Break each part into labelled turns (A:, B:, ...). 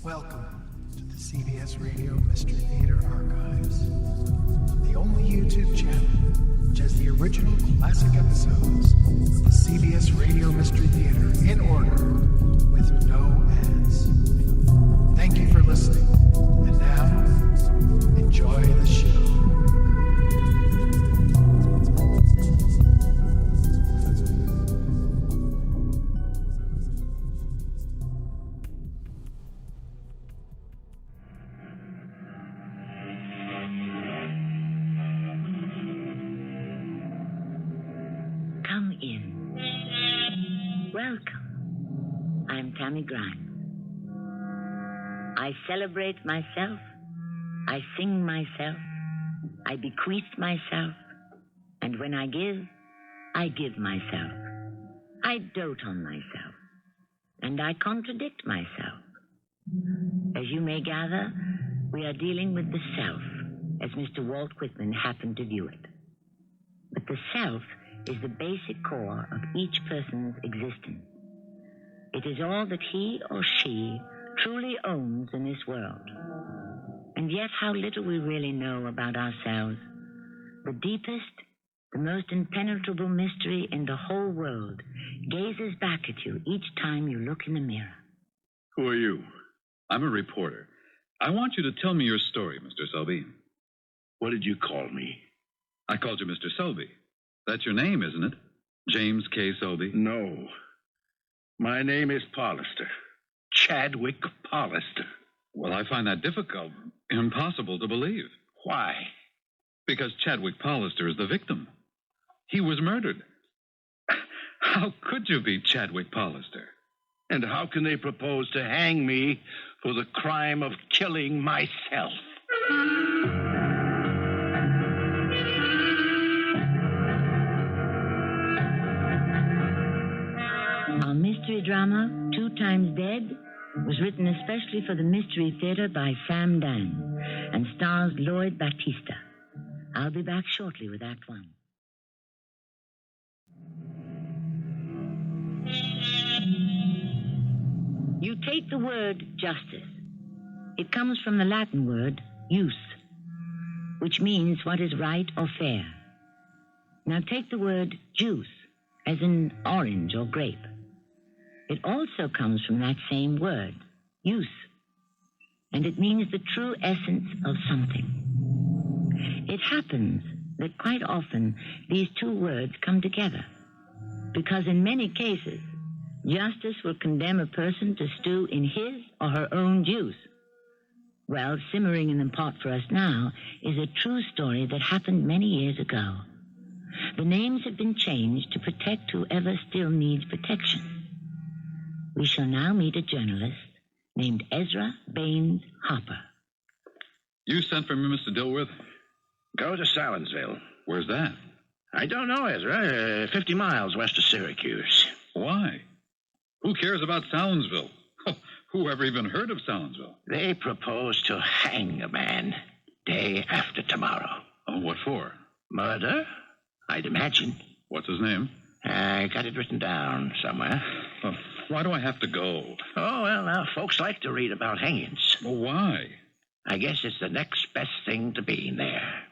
A: Welcome to the CBS Radio Mystery Theater Archives, the only YouTube channel which has the original classic episodes of the CBS Radio Mystery Theater in order with no ads. Thank you for listening, and now, enjoy the show.
B: Welcome. I'm Tammy Grimes. I celebrate myself. I sing myself. I bequeath myself. And when I give myself. I dote on myself. And I contradict myself. As you may gather, we are dealing with the self, as Mr. Walt Whitman happened to view it. But the self is the basic core of each person's existence. It is all that he or she truly owns in this world. And yet how little we really know about ourselves. The deepest, the most impenetrable mystery in the whole world gazes back at you each time you look in the mirror.
C: Who are you? I'm a reporter. I want you to tell me your story, Mr. Selby.
D: What did you call me?
C: I called you Mr. Selby. That's your name, isn't it? James K. Selby?
D: No. My name is Pollister. Chadwick Pollister.
C: Well, I find that difficult, impossible to believe.
D: Why?
C: Because Chadwick Pollister is the victim. He was murdered. How could you be Chadwick Pollister?
D: And how can they propose to hang me for the crime of killing myself?
B: Our mystery drama, 2 Times Dead, was written especially for the Mystery Theater by Sam Dann and stars Lloyd Battista. I'll be back shortly with Act 1. You take the word justice. It comes from the Latin word jus, which means what is right or fair. Now take the word juice, as in orange or grape. It also comes from that same word, use, and it means the true essence of something. It happens that quite often these 2 words come together, because in many cases, justice will condemn a person to stew in his or her own juice. Well, simmering in the pot for us now is a true story that happened many years ago. The names have been changed to protect whoever still needs protection. We shall now meet a journalist named Ezra Baines Harper.
C: You sent for me, Mr. Dilworth?
D: Go to Salinsville.
C: Where's that?
D: I don't know, Ezra. 50 miles west of Syracuse.
C: Why? Who cares about Salinsville? Who ever even heard of Salinsville?
D: They propose to hang a man day after tomorrow.
C: Oh, what for?
D: Murder, I'd imagine.
C: What's his name?
D: I got it written down somewhere.
C: Oh, why do I have to go?
D: Oh, well, now, folks like to read about hangings.
C: Well, why?
D: I guess it's the next best thing to being there.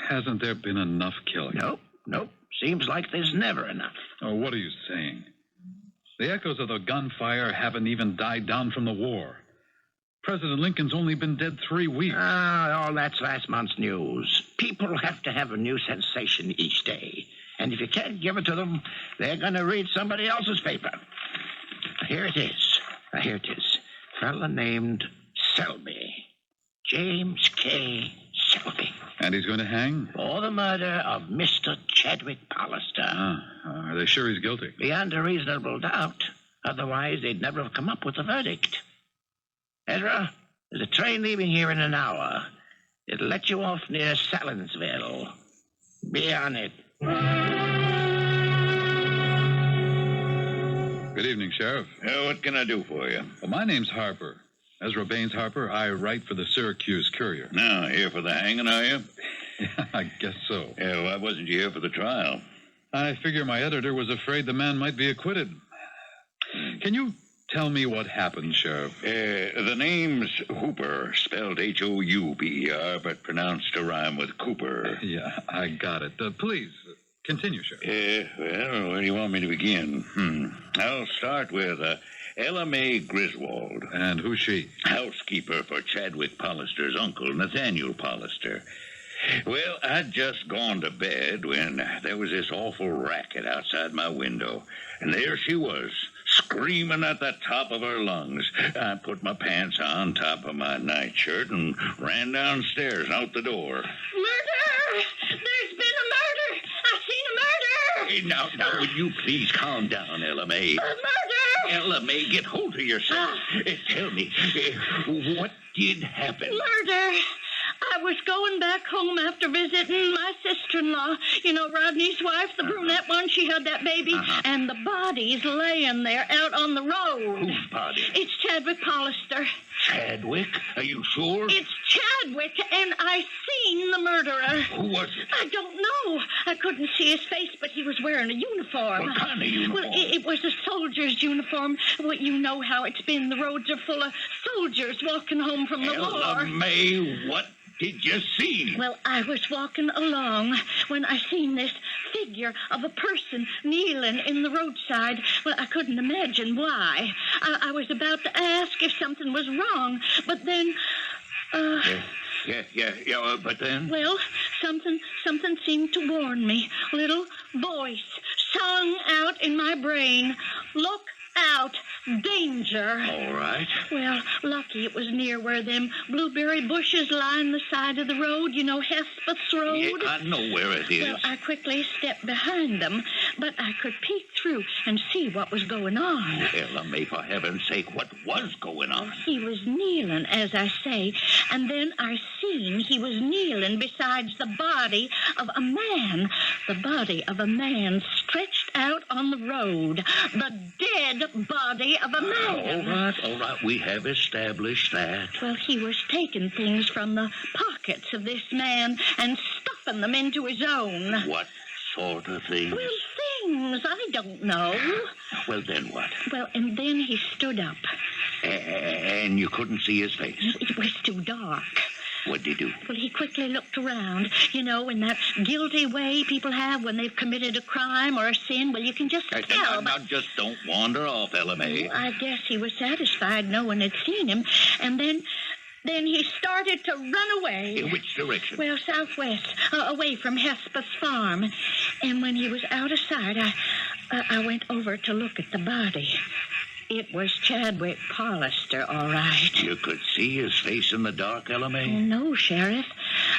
C: Hasn't there been enough killing?
D: Nope. Seems like there's never enough.
C: Oh, what are you saying? The echoes of the gunfire haven't even died down from the war. President Lincoln's only been dead 3 weeks.
D: All that's last month's news. People have to have a new sensation each day. And if you can't give it to them, they're going to read somebody else's paper. Here it is. Fella named Selby. James K. Selby.
C: And he's going to hang?
D: For the murder of Mr. Chadwick Pollister.
C: Are they sure he's guilty?
D: Beyond a reasonable doubt. Otherwise, they'd never have come up with a verdict. Ezra, there's a train leaving here in an hour. It'll let you off near Salinsville. Be on it.
C: Good evening, Sheriff.
D: What can I do for you?
C: Well, my name's Harper. Ezra Baines Harper. I write for the Syracuse Courier.
E: Now, here for the hanging, are you?
C: Yeah, I guess so.
E: Yeah, why wasn't you here for the trial?
C: I figure my editor was afraid the man might be acquitted. Can you Tell me what happened, Sheriff.
E: The name's Hooper, spelled Houper, but pronounced to rhyme with Cooper.
C: Yeah, I got it. Please, continue, Sheriff.
E: Well, where do you want me to begin? I'll start with Ella Mae Griswold.
C: And who's she?
E: Housekeeper for Chadwick Pollister's uncle, Nathaniel Pollister. Well, I'd just gone to bed when there was this awful racket outside my window. And there she was, screaming at the top of her lungs. I put my pants on top of my nightshirt and ran downstairs and out the door.
F: Murder! There's been a murder! I've seen a murder!
E: Hey, now, would you please calm down, Ella Mae?
F: Murder!
E: Ella Mae, get hold of yourself. Tell me, what did happen?
F: Murder! I was going back home after visiting my sister-in-law. You know, Rodney's wife, the brunette one, she had that baby. And the body's laying there out on the road.
E: Whose body?
F: It's Chadwick Pollister.
E: Chadwick? Are you sure?
F: It's Chadwick, and I seen the murderer.
E: Who was it?
F: I don't know. I couldn't see his face, but he was wearing a uniform.
E: What kind of uniform?
F: Well, it was a soldier's uniform. Well, you know how it's been. The roads are full of soldiers walking home from the
E: Ella
F: war.
E: Mae, what did you see?
F: Well, I was walking along when I seen this figure of a person kneeling in the roadside. Well, I couldn't imagine why. I was about to ask if something was wrong, but then...
E: But then?
F: Well, something seemed to warn me. Little voice sung out in my brain, "Look out, danger."
E: All right.
F: Well, lucky it was near where them blueberry bushes line the side of the road, you know, Hespeth's Road.
E: Yeah, I know where it is.
F: Well, I quickly stepped behind them, but I could peek through and see what was going on.
E: Ella Mae, for heaven's sake, what was going on?
F: He was kneeling, as I say, and then I seen he was kneeling beside the body of a man. The body of a man stretched out on the road. The dead body of a man.
E: All right, we have established that.
F: Well, he was taking things from the pockets of this man and stuffing them into his own.
E: What sort of things?
F: Well, things, I don't know.
E: Well, then what?
F: Well, and then he stood up.
E: And you couldn't see his face?
F: It was too dark.
E: What'd he do?
F: Well, he quickly looked around, you know, in that guilty way people have when they've committed a crime or a sin. Well, you can just tell.
E: Now, just don't wander off, Ella Mae.
F: Well, I guess he was satisfied no one had seen him. And then he started to run away.
E: In which direction?
F: Well, southwest, away from Hespeth's farm. And when he was out of sight, I went over to look at the body. It was Chadwick Pollister, all right.
E: You could see his face in the dark, Ella Mae?
F: Oh, no, Sheriff.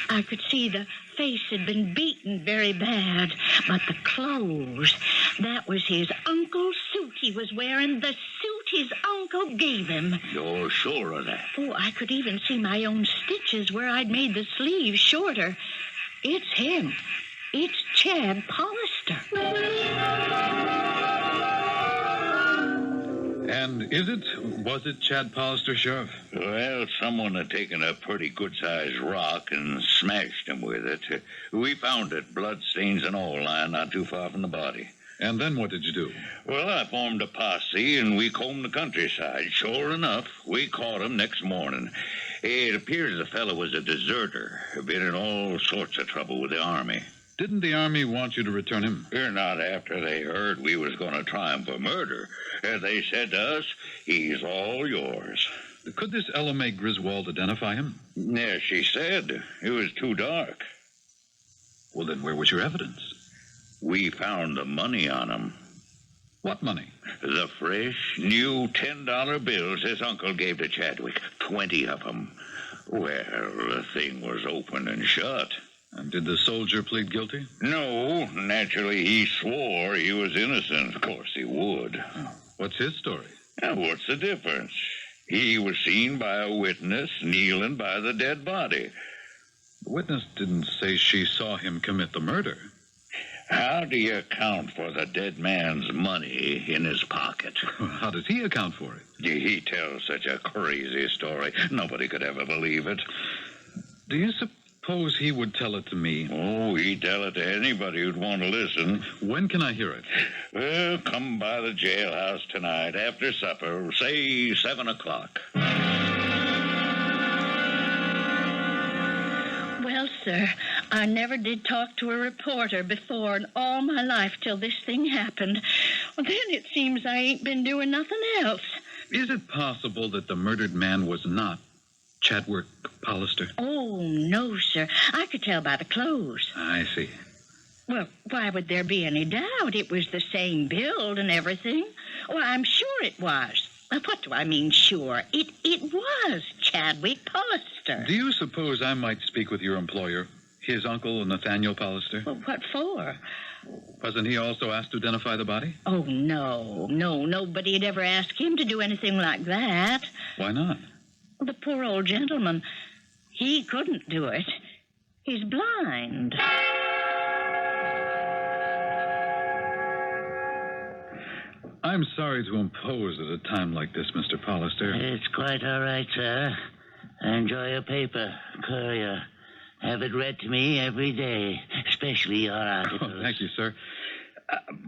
F: I could see the face had been beaten very bad. But the clothes, that was his uncle's suit he was wearing. The suit his uncle gave him.
E: You're sure of that?
F: Oh, I could even see my own stitches where I'd made the sleeves shorter. It's him. It's Chad Pollister.
C: And was it Chad Pollister, Sheriff?
E: Well, someone had taken a pretty good-sized rock and smashed him with it. We found it, bloodstains and all, lying not too far from the body.
C: And then what did you do?
E: Well, I formed a posse, and we combed the countryside. Sure enough, we caught him next morning. It appears the fellow was a deserter, been in all sorts of trouble with the Army.
C: Didn't the Army want you to return him?
E: Not after they heard we was going to try him for murder. They said to us, "He's all yours."
C: Could this Ella Mae Griswold identify him?
E: Yeah, she said. It was too dark.
C: Well, then where was your evidence?
E: We found the money on him.
C: What money?
E: The fresh, new $10 bills his uncle gave to Chadwick. 20 of them. Well, the thing was open and shut.
C: And did the soldier plead guilty?
E: No, naturally he swore he was innocent. Of course he would.
C: Oh, what's his story?
E: What's the difference? He was seen by a witness kneeling by the dead body.
C: The witness didn't say she saw him commit the murder.
E: How do you account for the dead man's money in his pocket?
C: How does he account for it?
E: He tells such a crazy story. Nobody could ever believe it.
C: Do you suppose Suppose he would tell it to me.
E: Oh, he'd tell it to anybody who'd want to listen.
C: When can I hear it?
E: Well, come by the jailhouse tonight after supper, say 7 o'clock.
F: Well, sir, I never did talk to a reporter before in all my life till this thing happened. Well, then it seems I ain't been doing nothing else.
C: Is it possible that the murdered man was not Chadwick Hollister?
F: Oh, no, sir. I could tell by the clothes.
C: I see.
F: Well, why would there be any doubt? It was the same build and everything. Well, I'm sure it was. What do I mean, sure? It was Chadwick Hollister.
C: Do you suppose I might speak with your employer, his uncle, Nathaniel Hollister?
F: Well, what for?
C: Wasn't he also asked to identify the body?
F: Oh, no. Nobody had ever asked him to do anything like that.
C: Why not?
F: The poor old gentleman, he couldn't do it. He's blind.
C: I'm sorry to impose at a time like this, Mr. Hollister.
G: It's quite all right, sir. I enjoy your paper, Courier. Have it read to me every day, especially your articles.
C: Oh, thank you, sir.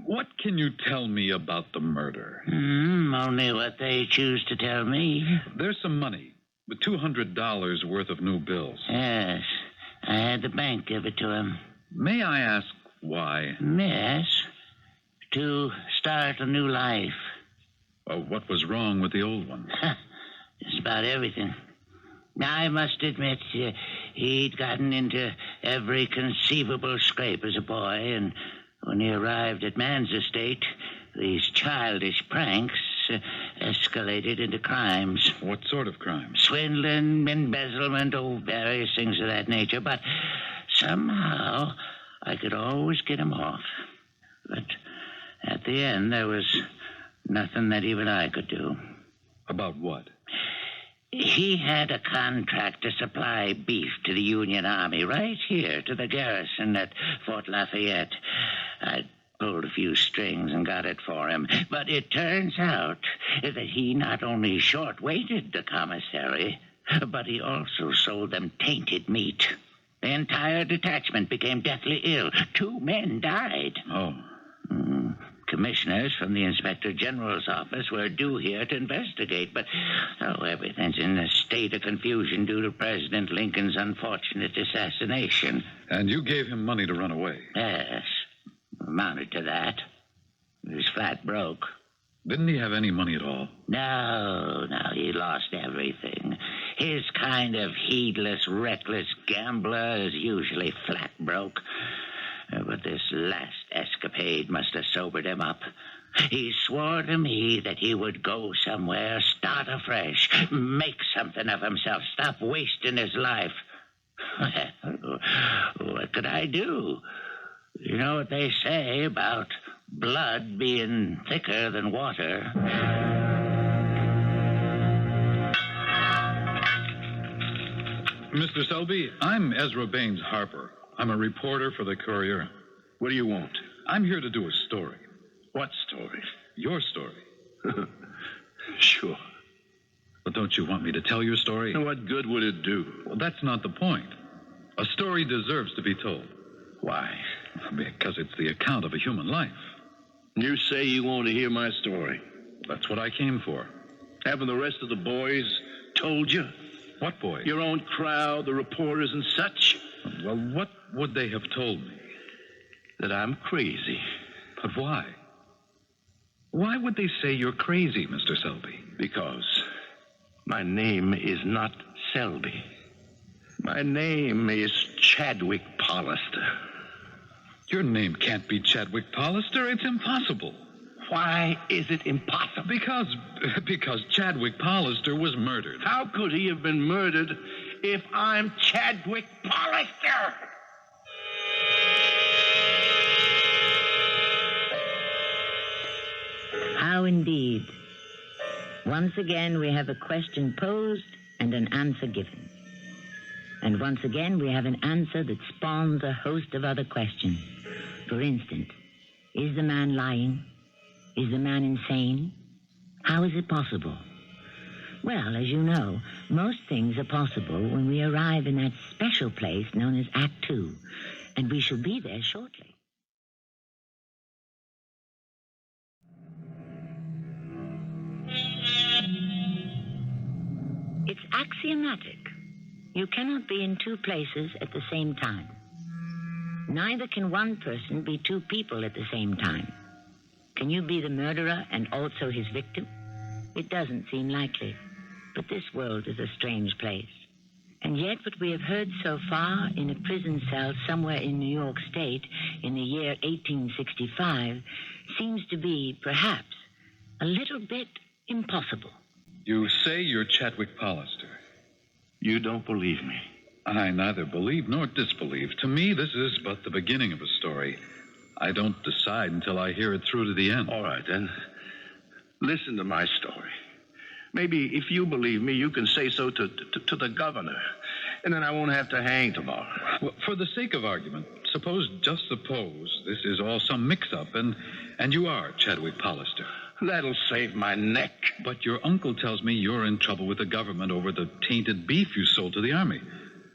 C: What can you tell me about the murder?
G: Only what they choose to tell me.
C: There's some money, with $200 worth of new bills.
G: Yes, I had the bank give it to him.
C: May I ask why?
G: Yes, to start a new life.
C: What was wrong with the old one?
G: Just about everything. Now, I must admit, he'd gotten into every conceivable scrape as a boy, and when he arrived at man's estate, these childish pranks escalated into crimes.
C: What sort of crimes?
G: Swindling, embezzlement, various things of that nature. But somehow I could always get him off. But at the end, there was nothing that even I could do.
C: About what?
G: He had a contract to supply beef to the Union Army right here to the garrison at Fort Lafayette. I pulled a few strings and got it for him. But it turns out that he not only short-weighted the commissary, but he also sold them tainted meat. The entire detachment became deathly ill. 2 men died.
C: Oh.
G: Commissioners from the Inspector General's office were due here to investigate, but everything's in a state of confusion due to President Lincoln's unfortunate assassination.
C: And you gave him money to run away?
G: Yes, amounted to that. He was flat broke.
C: Didn't he have any money at all?
G: No, he lost everything. His kind of heedless, reckless gambler is usually flat broke. But this last escapade must have sobered him up. He swore to me that he would go somewhere, start afresh, make something of himself, stop wasting his life. What could I do? You know what they say about blood being thicker than water.
C: Mr. Selby, I'm Ezra Baines Harper. I'm a reporter for the Courier.
H: What do you want?
C: I'm here to do a story.
H: What story?
C: Your story.
H: Sure.
C: But don't you want me to tell your story?
H: And what good would it do?
C: Well, that's not the point. A story deserves to be told.
H: Why?
C: Because it's the account of a human life.
H: You say you want to hear my story.
C: That's what I came for.
H: Haven't the rest of the boys told you?
C: What boy?
H: Your own crowd, the reporters and such?
C: Well, what would they have told me?
H: That I'm crazy.
C: But why? Why would they say you're crazy, Mr. Selby?
H: Because my name is not Selby. My name is Chadwick Hollister.
C: Your name can't be Chadwick Hollister. It's impossible.
H: Why is it impossible?
C: Because Chadwick Hollister was murdered.
H: How could he have been murdered if I'm Chadwick Hollister?
B: How indeed. Once again, we have a question posed and an answer given. And once again, we have an answer that spawns a host of other questions. For instance, is the man lying? Is the man insane? How is it possible? Well, as you know, most things are possible when we arrive in that special place known as Act Two, and we shall be there shortly. It's axiomatic. You cannot be in two places at the same time. Neither can one person be two people at the same time. Can you be the murderer and also his victim? It doesn't seem likely. But this world is a strange place. And yet what we have heard so far in a prison cell somewhere in New York State in the year 1865 seems to be, perhaps, a little bit impossible.
C: You say you're Chadwick Pallister.
H: You don't believe me.
C: I neither believe nor disbelieve. To me, this is but the beginning of a story. I don't decide until I hear it through to the end.
H: All right, then. Listen to my story. Maybe if you believe me, you can say so to the governor. And then I won't have to hang tomorrow.
C: Well, for the sake of argument, just suppose this is all some mix-up and you are Chadwick Pallister.
H: That'll save my neck.
C: But your uncle tells me you're in trouble with the government over the tainted beef you sold to the army.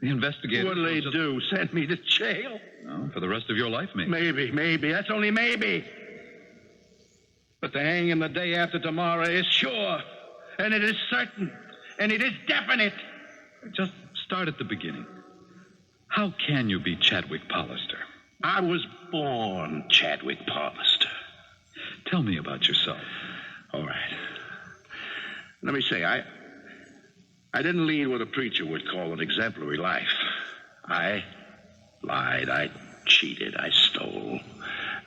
C: The investigators...
H: What'll they do? Send me to jail?
C: No, for the rest of your life, maybe.
H: Maybe. That's only maybe. But the hanging the day after tomorrow is sure. And it is certain. And it is definite.
C: Just start at the beginning. How can you be Chadwick Pallister?
H: I was born Chadwick Pallister.
C: Tell me about yourself.
H: All right. Let me say, I didn't lead what a preacher would call an exemplary life. I lied, I cheated, I stole.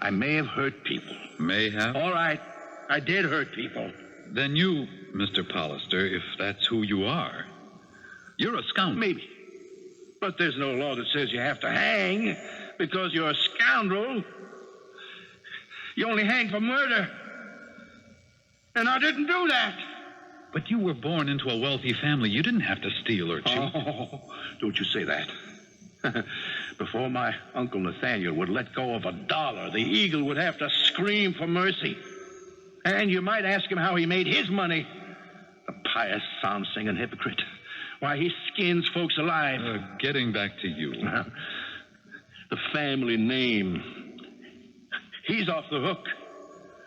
H: I may have hurt people.
C: May have?
H: All right, I did hurt people.
C: Then you, Mr. Pallister, if that's who you are, you're a scoundrel.
H: Maybe. But there's no law that says you have to hang because you're a scoundrel. You only hang for murder. And I didn't do that.
C: But you were born into a wealthy family. You didn't have to steal or cheat.
H: Oh, don't you say that. Before my Uncle Nathaniel would let go of $1, the eagle would have to scream for mercy. And you might ask him how he made his money. The pious psalm-singing hypocrite. Why, he skins folks alive.
C: Getting back to you.
H: The family name. He's off the hook.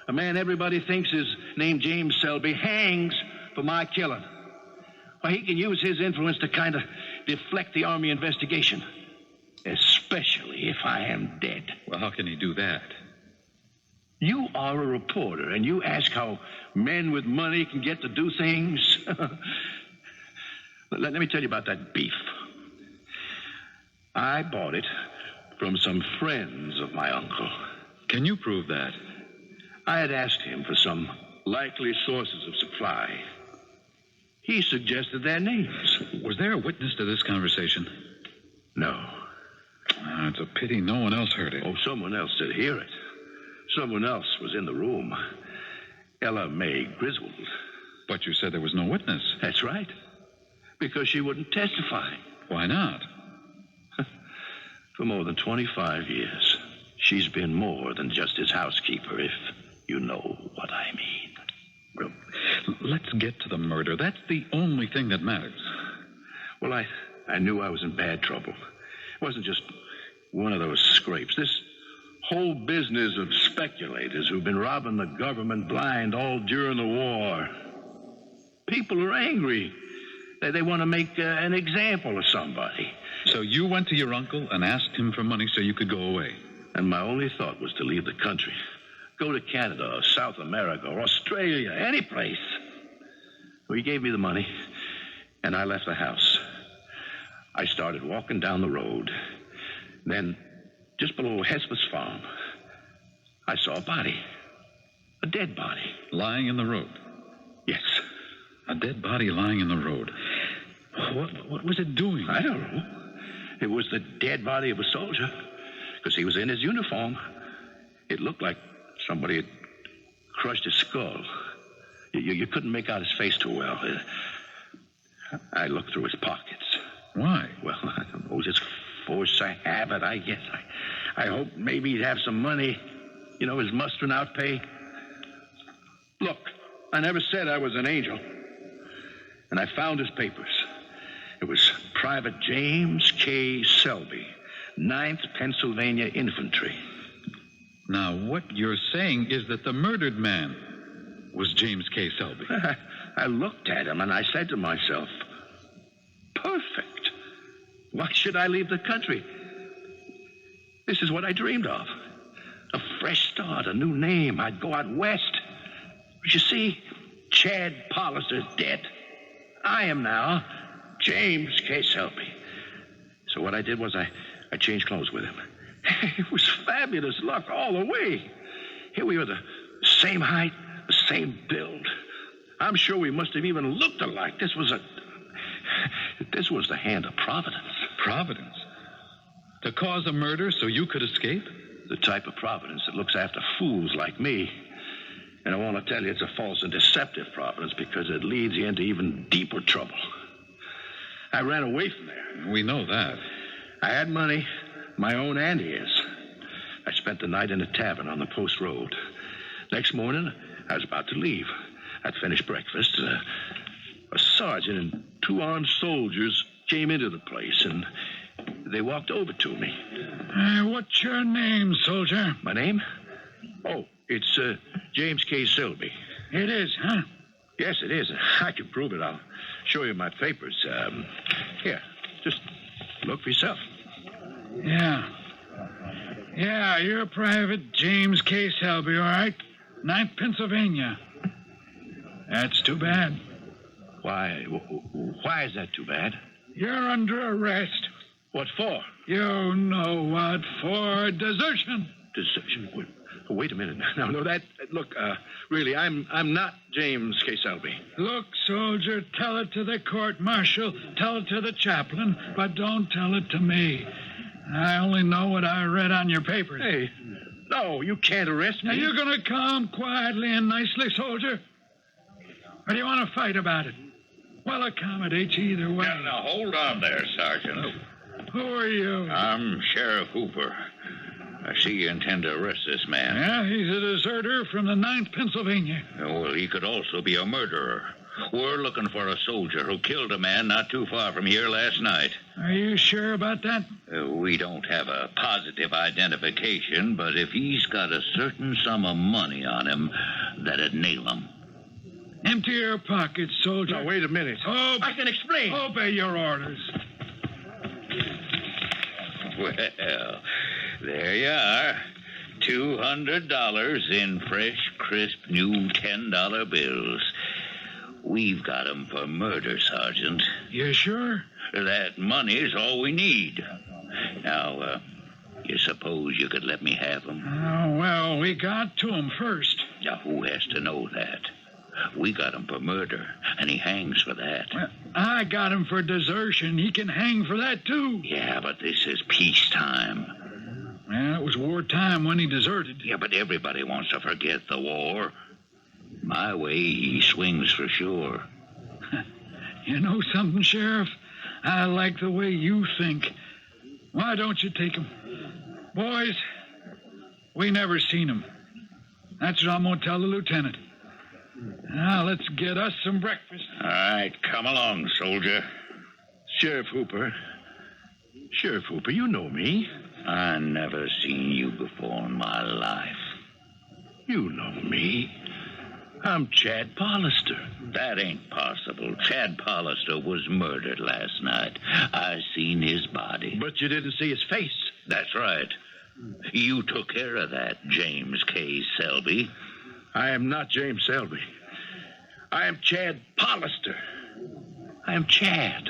H: A man everybody thinks is named James Selby hangs for my killing. Why, he can use his influence to kind of deflect the Army investigation. Especially if I am dead.
C: Well, how can he do that?
H: You are a reporter, and you ask how men with money can get to do things. Let me tell you about that beef. I bought it from some friends of my uncle.
C: Can you prove that?
H: I had asked him for some likely sources of supply. He suggested their names.
C: Was there a witness to this conversation?
H: No.
C: It's a pity no one else heard it.
H: Oh, someone else did hear it. Someone else was in the room. Ella Mae Griswold.
C: But you said there was no witness.
H: That's right. Because she wouldn't testify.
C: Why not?
H: For more than 25 years, she's been more than just his housekeeper, if you know what I mean.
C: Well, let's get to the murder. That's the only thing that matters.
H: Well, I knew I was in bad trouble. It wasn't just one of those scrapes. This whole business of speculators who've been robbing the government blind all during the war. People are angry. They want to make an example of somebody.
C: So you went to your uncle and asked him for money so you could go away?
H: And my only thought was to leave the country. Go to Canada or South America or Australia, any place. Well, he gave me the money, and I left the house. I started walking down the road. Then, just below Hesper's farm, I saw a body. A dead body.
C: Lying in the road?
H: Yes.
C: A dead body lying in the road. What was it doing?
H: I don't know. It was the dead body of a soldier, because he was in his uniform. It looked like somebody had crushed his skull. You couldn't make out his face too well. I looked through his pockets.
C: Why?
H: Well, I don't know, just force I have it, I guess. I hoped maybe he'd have some money. You know, his mustering out pay. Look, I never said I was an angel. and I found his papers. It was Private James K. Selby, 9th Pennsylvania Infantry.
C: Now, what you're saying is that the murdered man was James K. Selby.
H: I looked at him and I said to myself, perfect. Why should I leave the country? This is what I dreamed of. A fresh start, a new name. I'd go out west. But you see, Chad Palliser's dead. I am now James K. Selby. So what I did was I changed clothes with him. It was fabulous luck all the way. Here we were, the same height, the same build. I'm sure we must have even looked alike. This was the hand of Providence.
C: Providence? To cause a murder so you could escape?
H: The type of Providence that looks after fools like me. And I want to tell you it's a false and deceptive Providence because it leads you into even deeper trouble. I ran away from there.
C: We know that.
H: I had money, my own and his. I spent the night in a tavern on the post road. Next morning, I was about to leave. I'd finished breakfast. A sergeant and 2 armed soldiers came into the place, and they walked over to me.
I: What's your name, soldier?
H: My name? Oh, it's James K. Selby.
I: It is, huh?
H: Yes, it is. I can prove it. I'll show you my papers. Here, just look for yourself.
I: Yeah, you're Private James K. Selby, all right? 9th Pennsylvania. That's too bad.
H: Why is that too bad?
I: You're under arrest.
H: What for?
I: You know what for. Desertion.
H: Desertion? Wait a minute. No, look, really, I'm not James K. Selby.
I: Look, soldier, tell it to the court-martial, tell it to the chaplain, but don't tell it to me. I only know what I read on your papers.
H: Hey, no, you can't arrest me.
I: Now, you're going to come quietly and nicely, soldier? Or do you want to fight about it? We'll accommodate you either way.
E: Now, hold on there, Sergeant.
I: Who are you?
E: I'm Sheriff Hooper. I see you intend to arrest this man.
I: Yeah, he's a deserter from the 9th Pennsylvania.
E: Well, he could also be a murderer. We're looking for a soldier who killed a man not too far from here last night.
I: Are you sure about that?
E: We don't have a positive identification, but if he's got a certain sum of money on him, that'd nail him.
I: Empty your pockets, soldier.
H: Now, wait a minute. I can explain.
I: Obey your orders.
E: Well, there you are. $200 in fresh, crisp, new $10 bills. We've got 'em for murder, Sergeant.
I: You sure?
E: That money's all we need. Now, you suppose you could let me have 'em?
I: Oh, well, we got to him first.
E: Now, who has to know that? We got him for murder, and he hangs for that.
I: Well, I got him for desertion. He can hang for that, too.
E: Yeah, but this is peacetime.
I: Well, it was wartime when he deserted.
E: Yeah, but everybody wants to forget the war. My way, he swings for sure.
I: You know something, Sheriff? I like the way you think. Why don't you take him? Boys, we never seen him. That's what I'm going to tell the lieutenant. Now, let's get us some breakfast.
E: All right, come along, soldier.
H: Sheriff Hooper, you know me.
E: I never seen you before in my life.
H: You know me. I'm Chad Pallister.
E: That ain't possible. Chad Pallister was murdered last night. I seen his body.
H: But you didn't see his face.
E: That's right. You took care of that, James K. Selby.
H: I am not James Selby. I am Chad Pallister. I am Chad.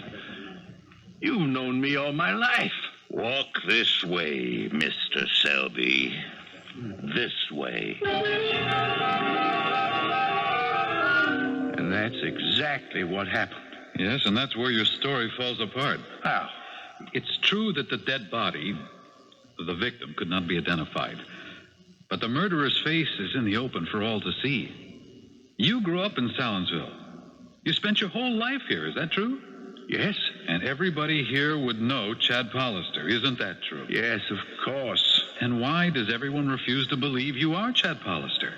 H: You've known me all my life.
E: Walk this way, Mr. Selby. This way.
H: And that's exactly what happened.
C: Yes, and that's where your story falls apart.
H: How?
C: It's true that the dead body of the victim could not be identified. But the murderer's face is in the open for all to see. You grew up in Salinsville. You spent your whole life here, is that true?
H: Yes.
C: And everybody here would know Chad Pallister, isn't that true?
H: Yes, of course.
C: And why does everyone refuse to believe you are Chad Pallister?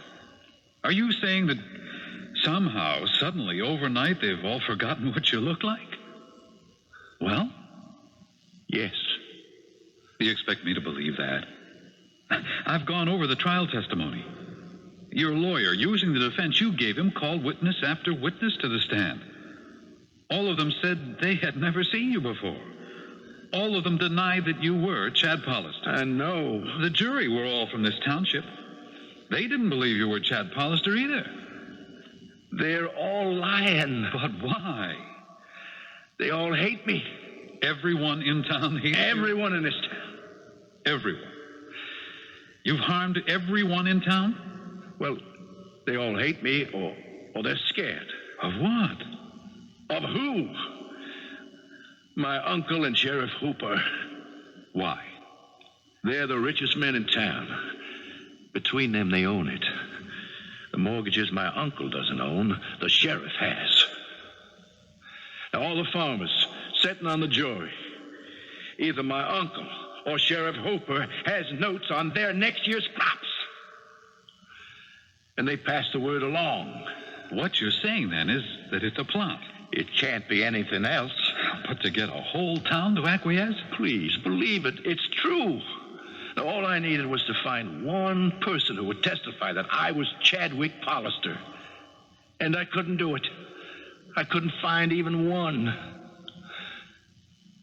C: Are you saying that Somehow, suddenly, overnight, they've all forgotten what you look like? Well?
H: Yes.
C: Do you expect me to believe that? I've gone over the trial testimony. Your lawyer, using the defense you gave him, called witness after witness to the stand. All of them said they had never seen you before. All of them denied that you were Chad Pollister.
H: I know.
C: The jury were all from this township. They didn't believe you were Chad Pollister either.
H: They're all lying.
C: But why?
H: They all hate me.
C: Everyone in town hates you?
H: Everyone in this town.
C: Everyone. You've harmed everyone in town?
H: Well, they all hate me, or they're scared.
C: Of what?
H: Of who? My uncle and Sheriff Hooper.
C: Why?
H: They're the richest men in town. Between them, they own it. The mortgages my uncle doesn't own, the sheriff has. Now, all the farmers sitting on the jury, either my uncle or Sheriff Hooper has notes on their next year's crops. And they pass the word along.
C: What you're saying, then, is that it's a plot.
H: It can't be anything else.
C: But to get a whole town to acquiesce?
H: Please, believe it. It's true. Now, all I needed was to find one person who would testify that I was Chadwick Pollister. And I couldn't do it. I couldn't find even one.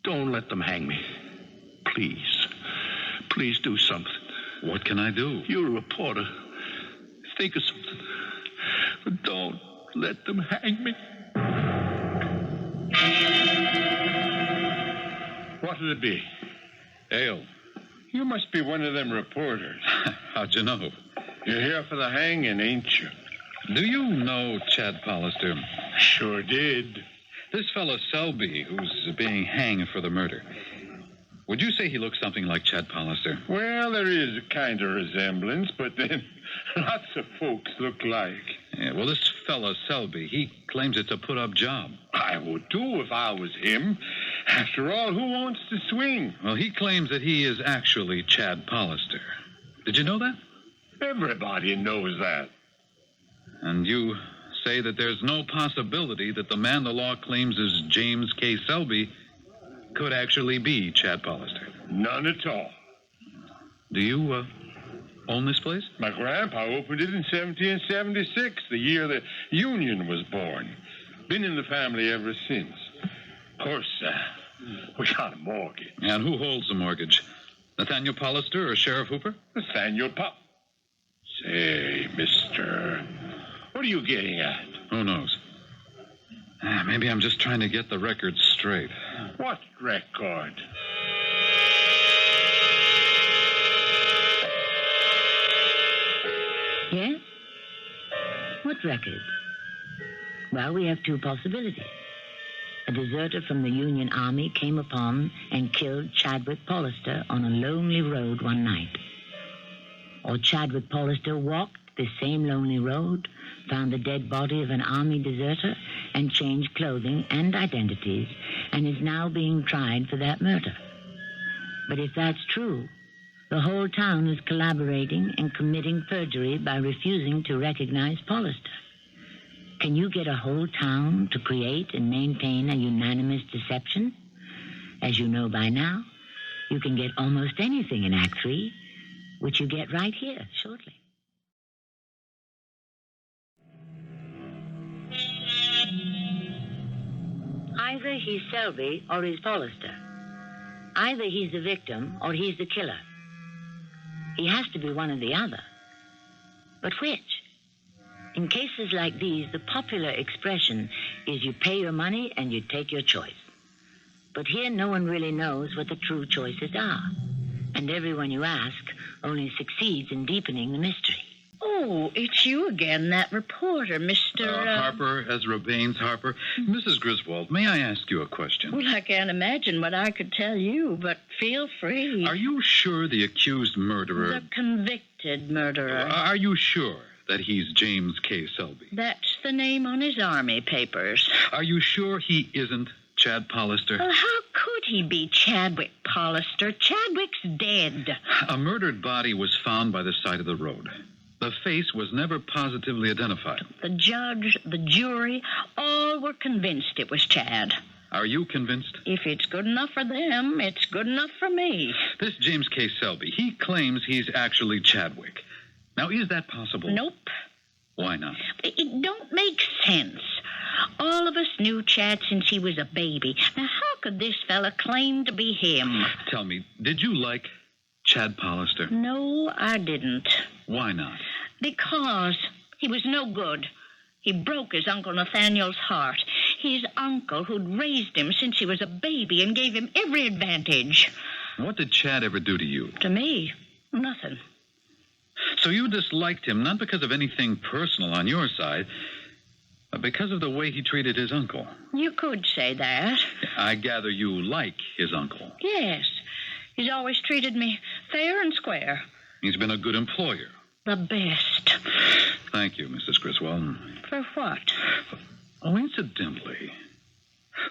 H: Don't let them hang me. Please. Please do something.
C: What can I do?
H: You're a reporter. Think of something. But don't let them hang me.
J: What'll it be?
C: Ale.
J: You must be one of them reporters.
C: How'd you know?
J: You're here for the hanging, ain't you?
C: Do you know Chad Pollister?
J: Sure did.
C: This fellow Selby, who's being hanged for the murder. Would you say he looks something like Chad Pollister?
J: Well, there is a kind of resemblance, but then lots of folks look like.
C: Yeah, well, this fellow Selby, he claims it's a put-up job.
J: I would too if I was him. After all, who wants to swing?
C: Well, he claims that he is actually Chad Pollister. Did you know that?
J: Everybody knows that.
C: And you say that there's no possibility that the man the law claims is James K. Selby could actually be Chad Pollister.
J: None at all.
C: Do you own this place?
J: My grandpa opened it in 1776, the year the Union was born. Been in the family ever since. Of course, we got a mortgage.
C: And who holds the mortgage? Nathaniel Pollister or Sheriff Hooper?
J: Nathaniel Say, mister, what are you getting at?
C: Who knows? Maybe I'm just trying to get the record straight.
J: What record?
B: Yes? What record? Well, we have two possibilities. A deserter from the Union Army came upon and killed Chadwick Pollister on a lonely road one night. Or Chadwick Pollister walked this same lonely road, found the dead body of an Army deserter, and changed clothing and identities, and is now being tried for that murder. But if that's true, the whole town is collaborating and committing perjury by refusing to recognize Pollister. Can you get a whole town to create and maintain a unanimous deception? As you know by now, you can get almost anything in Act 3, which you get right here shortly. Either he's Selby or he's Pollister. Either he's the victim or he's the killer. He has to be one or the other. But which? In cases like these, the popular expression is you pay your money and you take your choice. But here no one really knows what the true choices are. And everyone you ask only succeeds in deepening the mystery.
F: Oh, it's you again, that reporter, Mr.
C: Harper, Ezra Baines Harper. Mrs. Griswold, may I ask you a question?
F: Well, I can't imagine what I could tell you, but feel free.
C: Are you sure the accused murderer...
F: The convicted murderer.
C: Are you sure that he's James K. Selby?
F: That's the name on his army papers.
C: Are you sure he isn't Chad Pollister?
F: Well, how could he be Chadwick Pollister? Chadwick's dead.
C: A murdered body was found by the side of the road. The face was never positively identified.
F: The judge, the jury, all were convinced it was Chad.
C: Are you convinced?
F: If it's good enough for them, it's good enough for me.
C: This James K. Selby, he claims he's actually Chadwick. Now, is that possible?
F: Nope.
C: Why not?
F: It don't make sense. All of us knew Chad since he was a baby. Now, how could this fella claim to be him?
C: Tell me, did you like Chad Pollister?
F: No, I didn't.
C: Why not?
F: Because he was no good. He broke his Uncle Nathaniel's heart. His uncle who'd raised him since he was a baby and gave him every advantage.
C: What did Chad ever do to you?
F: To me, nothing.
C: So you disliked him not because of anything personal on your side, but because of the way he treated his uncle.
F: You could say that.
C: I gather you like his uncle.
F: Yes. He's always treated me fair and square.
C: He's been a good employer.
F: The best.
C: Thank you, Mrs. Griswold.
F: For what?
C: Oh, incidentally,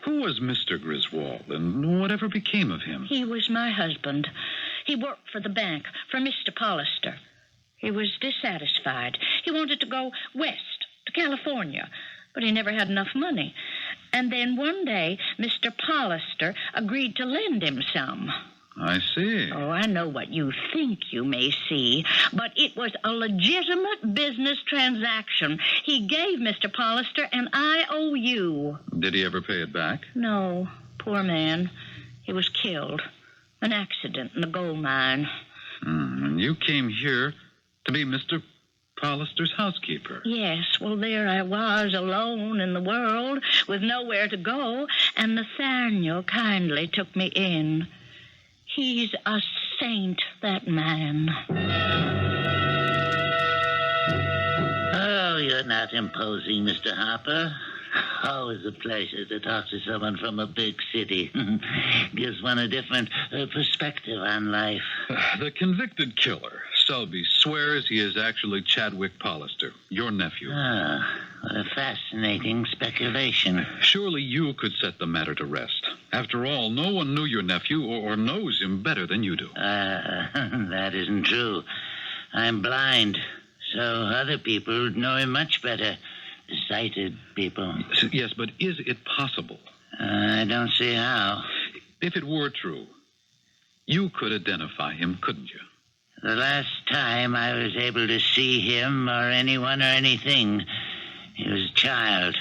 C: who was Mr. Griswold, and whatever became of him?
F: He was my husband. He worked for the bank, for Mr. Pollister. He was dissatisfied. He wanted to go west, to California, but he never had enough money. And then one day, Mr. Pollister agreed to lend him some.
C: I see.
F: Oh, I know what you think you may see, but it was a legitimate business transaction. He gave Mr. Pollister an IOU.
C: Did he ever pay it back?
F: No, poor man. He was killed. An accident in the gold mine.
C: And you came here to be Mr. Pollister's housekeeper.
F: Yes, well, there I was, alone in the world, with nowhere to go, and Nathaniel kindly took me in. He's a saint, that man.
G: Oh, you're not imposing, Mr. Harper. Always a pleasure to talk to someone from a big city. Gives one a different perspective on life.
C: The convicted killer, Selby, swears he is actually Chadwick Pollister, your nephew.
G: Ah, what a fascinating speculation.
C: Surely you could set the matter to rest. After all, no one knew your nephew or knows him better than you do.
G: That isn't true. I'm blind, so other people know him much better. Sighted people.
C: Yes, but is it possible?
G: I don't see how.
C: If it were true, you could identify him, couldn't you?
G: The last time I was able to see him or anyone or anything, he was a child.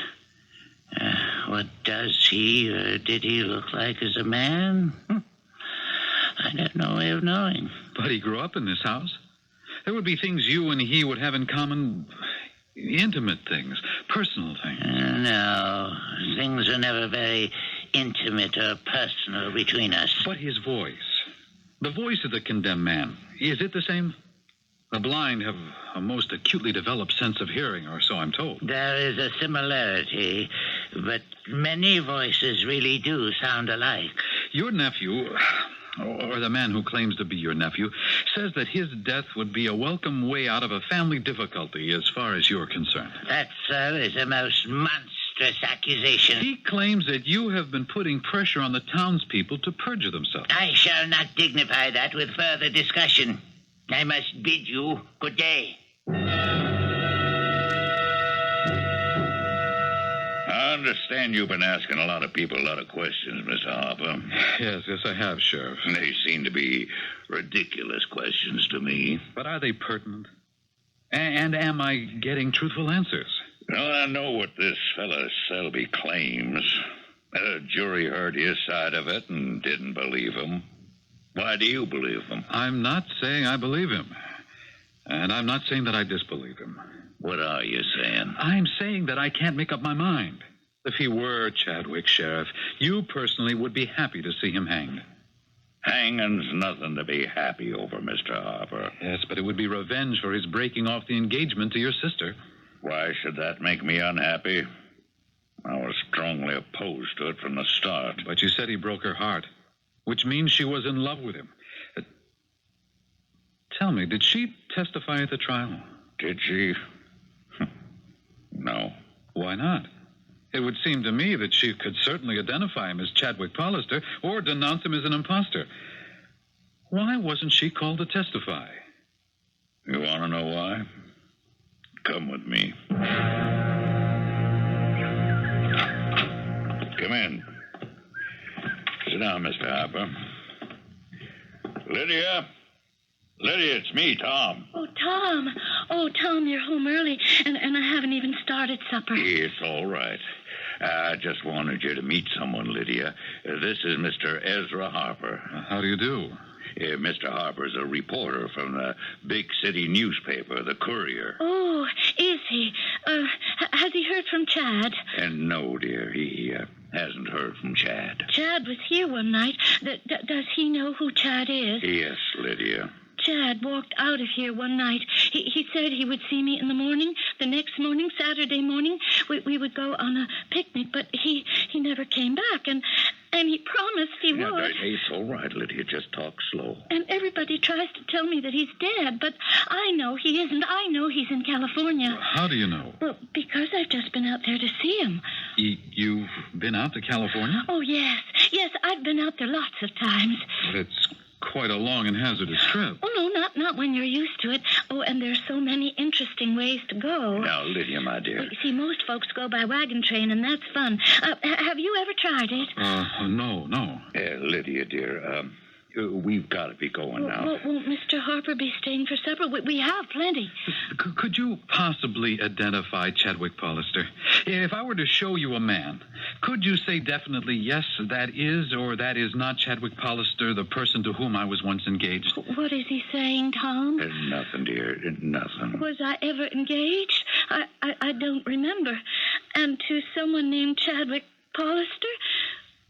G: What does he or did he look like as a man? I have no way of knowing.
C: But he grew up in this house. There would be things you and he would have in common. Intimate things, personal things.
G: No, things are never very intimate or personal between us.
C: But his voice, the voice of the condemned man, is it the same? The blind have a most acutely developed sense of hearing, or so I'm told.
G: There is a similarity, but many voices really do sound alike.
C: Your nephew, or the man who claims to be your nephew, says that his death would be a welcome way out of a family difficulty as far as you're concerned.
G: That, sir, is a most monstrous accusation.
C: He claims that you have been putting pressure on the townspeople to perjure themselves.
G: I shall not dignify that with further discussion. I must bid you good day.
E: I understand you've been asking a lot of people a lot of questions, Mr. Harper.
C: Yes, I have, Sheriff.
E: They seem to be ridiculous questions to me.
C: But are they pertinent? And am I getting truthful answers?
E: Well, I know what this fellow Selby claims. The jury heard his side of it and didn't believe him. Why do you believe him?
C: I'm not saying I believe him. And I'm not saying that I disbelieve him.
E: What are you saying?
C: I'm saying that I can't make up my mind. If he were Chadwick, Sheriff, you personally would be happy to see him hanged.
E: Hanging's nothing to be happy over, Mr. Harper.
C: Yes, but it would be revenge for his breaking off the engagement to your sister.
E: Why should that make me unhappy? I was strongly opposed to it from the start.
C: But you said he broke her heart, which means she was in love with him. Tell me, did she testify at the trial?
E: Did she? No.
C: Why not? It would seem to me that she could certainly identify him as Chadwick Pollister or denounce him as an imposter. Why wasn't she called to testify?
E: You want to know why? Come with me. Come in. Sit down, Mr. Harper. Lydia? Lydia, it's me, Tom.
F: Oh, Tom. Oh, Tom, you're home early, and I haven't even started supper.
E: It's all right. I just wanted you to meet someone, Lydia. This is Mr. Ezra Harper.
C: How do you do?
E: Mr. Harper's a reporter from the big city newspaper, the Courier.
F: Oh, is he? Has he heard from Chad?
E: And no, dear, he hasn't heard from Chad.
F: Chad was here one night. Does he know who Chad is?
E: Yes, Lydia.
F: Chad walked out of here one night. He said he would see me in the morning. The next morning, Saturday morning, we would go on a picnic, but he never came back, and he promised he would.
E: It's all right, Lydia. Just talk slow.
F: And everybody tries to tell me that he's dead, but I know he isn't. I know he's in California.
C: How do you know?
F: Well, because I've just been out there to see him.
C: You've been out to California?
F: Oh, yes. Yes, I've been out there lots of times.
C: But it's quite a long and hazardous trip.
F: Oh, no, not when you're used to it. Oh, and there's so many interesting ways to go.
E: Now, Lydia, my dear.
F: You see, most folks go by wagon train, and that's fun. Have you ever tried it?
C: No.
E: Lydia, dear, we've got to be going now.
F: Won't Mr. Harper be staying for supper? We have plenty.
C: Could you possibly identify Chadwick Pallister? If I were to show you a man, could you say definitely, yes, that is or that is not Chadwick Pallister, the person to whom I was once engaged?
F: What is he saying, Tom?
E: Nothing, dear. Nothing.
F: Was I ever engaged? I don't remember. And to someone named Chadwick Pallister?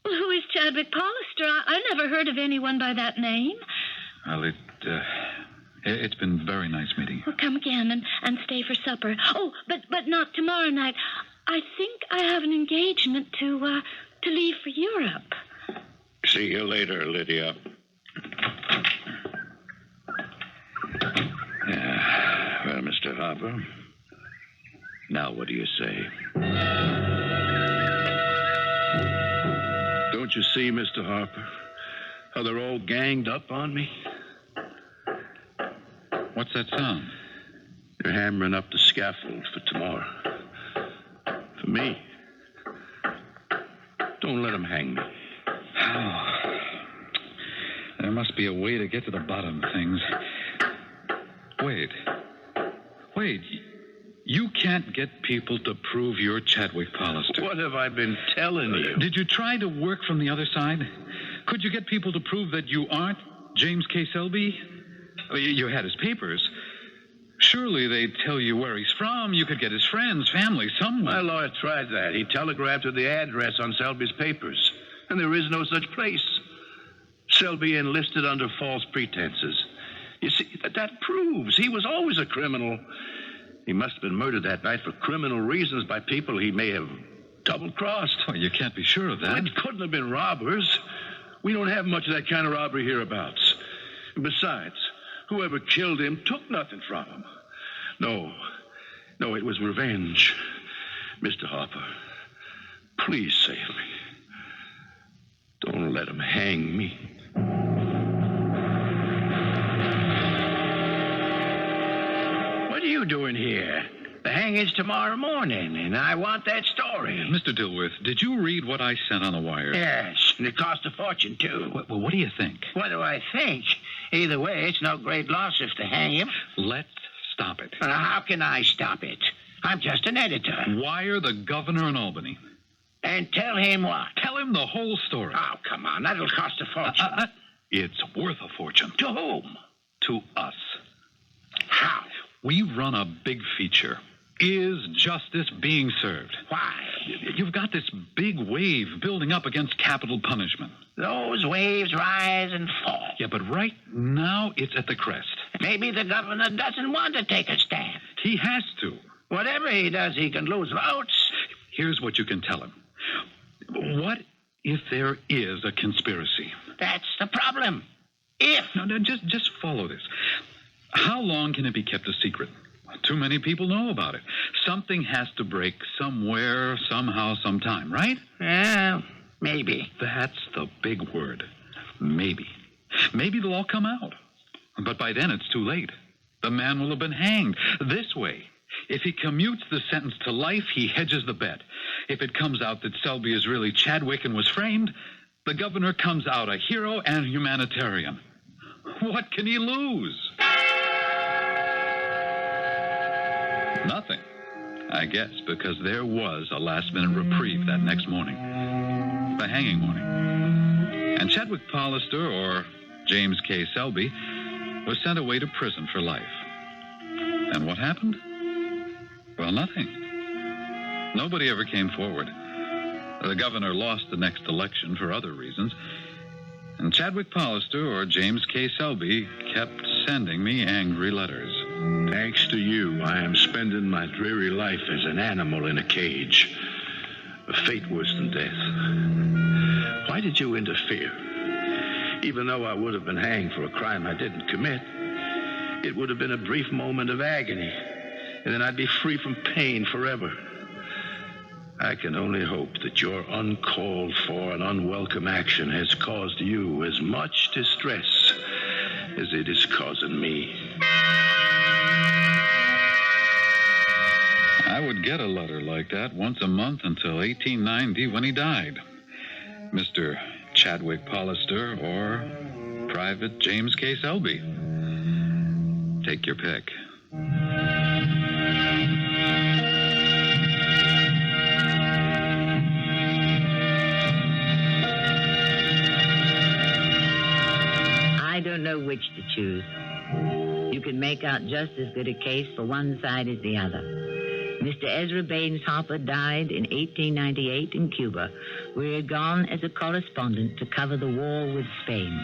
F: Well, who is Chadwick Pallister? I never heard of anyone by that name.
C: Well, it's been very nice meeting you.
F: Well, come again and stay for supper. Oh, but not tomorrow night. I think I have an engagement to leave for Europe.
E: See you later, Lydia. Well, Mr. Harper, now what do you say?
H: Don't you see, Mr. Harper, how they're all ganged up on me?
C: What's that sound?
H: They're hammering up the scaffold for tomorrow. For me. Don't let them hang me.
C: Oh, there must be a way to get to the bottom of things. Wait. You can't get people to prove you're Chadwick Pallister.
H: What have I been telling you?
C: Did you try to work from the other side? Could you get people to prove that you aren't James K. Selby? You had his papers. Surely they'd tell you where he's from. You could get his friends, family, someone.
H: My lawyer tried that. He telegraphed to the address on Selby's papers. And there is no such place. Selby enlisted under false pretenses. You see, that proves he was always a criminal. He must have been murdered that night for criminal reasons by people he may have double-crossed.
C: Well, you can't be sure of that.
H: Well, it couldn't have been robbers. We don't have much of that kind of robbery hereabouts. And besides, whoever killed him took nothing from him. No, it was revenge. Mr. Harper, please save me. Don't let him hang me.
D: What are you doing here? The hanging's tomorrow morning, and I want that story.
C: Mr. Dilworth, did you read what I sent on the wire?
D: Yes, and it cost a fortune, too.
C: Well, what do you think?
D: What do I think? Either way, it's no great loss if they hang him.
C: Let's stop it.
D: How can I stop it? I'm just an editor.
C: Wire the governor in Albany.
D: And tell him what?
C: Tell him the whole story.
D: Oh, come on. That'll cost a fortune.
C: It's worth a fortune.
D: To whom?
C: To us.
D: How?
C: We run a big feature. Is justice being served?
D: Why?
C: You've got this big wave building up against capital punishment.
D: Those waves rise and fall.
C: Yeah, but right now it's at the crest.
D: Maybe the governor doesn't want to take a stand.
C: He has to.
D: Whatever he does, he can lose votes.
C: Here's what you can tell him. What if there is a conspiracy?
D: That's the problem. If.
C: No, just follow this. How long can it be kept a secret? Too many people know about it. Something has to break somewhere, somehow, sometime, right?
D: Maybe.
C: That's the big word. Maybe. Maybe they'll all come out. But by then it's too late. The man will have been hanged. This way, If he commutes the sentence to life, he hedges the bet. If it comes out that Selby is really Chadwick and was framed, the governor comes out a hero and a humanitarian. What can he lose? Nothing, I guess, because there was a last-minute reprieve that next morning, the hanging morning. And Chadwick Pollister, or James K. Selby, was sent away to prison for life. And what happened? Well, nothing. Nobody ever came forward. The governor lost the next election for other reasons. And Chadwick Pollister, or James K. Selby, kept sending me angry letters.
H: Thanks to you, I am spending my dreary life as an animal in a cage. A fate worse than death. Why did you interfere? Even though I would have been hanged for a crime I didn't commit, it would have been a brief moment of agony, and then I'd be free from pain forever. I can only hope that your uncalled for and unwelcome action has caused you as much distress as it is causing me.
C: I would get a letter like that once a month until 1890 when he died. Mr. Chadwick Pollister or Private James K. Selby. Take your pick.
B: I don't know which to choose. You can make out just as good a case for one side as the other. Mr. Ezra Baines Hopper died in 1898 in Cuba, where he had gone as a correspondent to cover the war with Spain.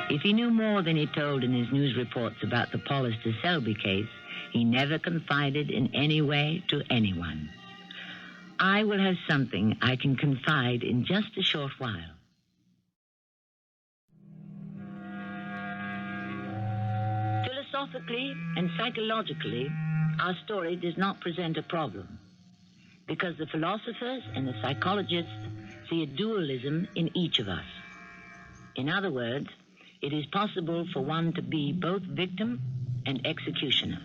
B: If he knew more than he told in his news reports about the Pollister-Selby case, he never confided in any way to anyone. I will have something I can confide in just a short while. Philosophically and psychologically, our story does not present a problem, because the philosophers and the psychologists see a dualism in each of us. In other words, it is possible for one to be both victim and executioner.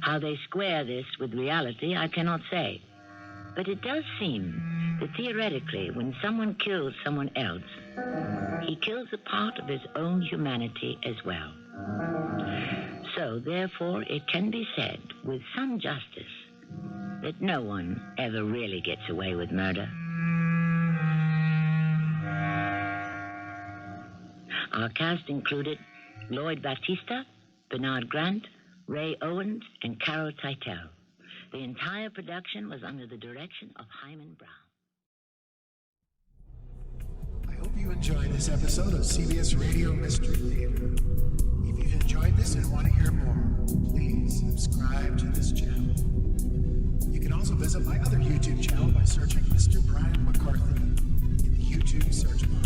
B: How they square this with reality, I cannot say. But it does seem that theoretically, when someone kills someone else, he kills a part of his own humanity as well. So, therefore, it can be said with some justice that no one ever really gets away with murder. Our cast included Lloyd Battista, Bernard Grant, Ray Owens, and Carol Teitel. The entire production was under the direction of Hyman Brown.
A: I hope you enjoyed this episode of CBS Radio Mystery Theater. If you've enjoyed this and want to hear more, please subscribe to this channel. You can also visit my other YouTube channel by searching Mr. Brian McCarthy in the YouTube search bar.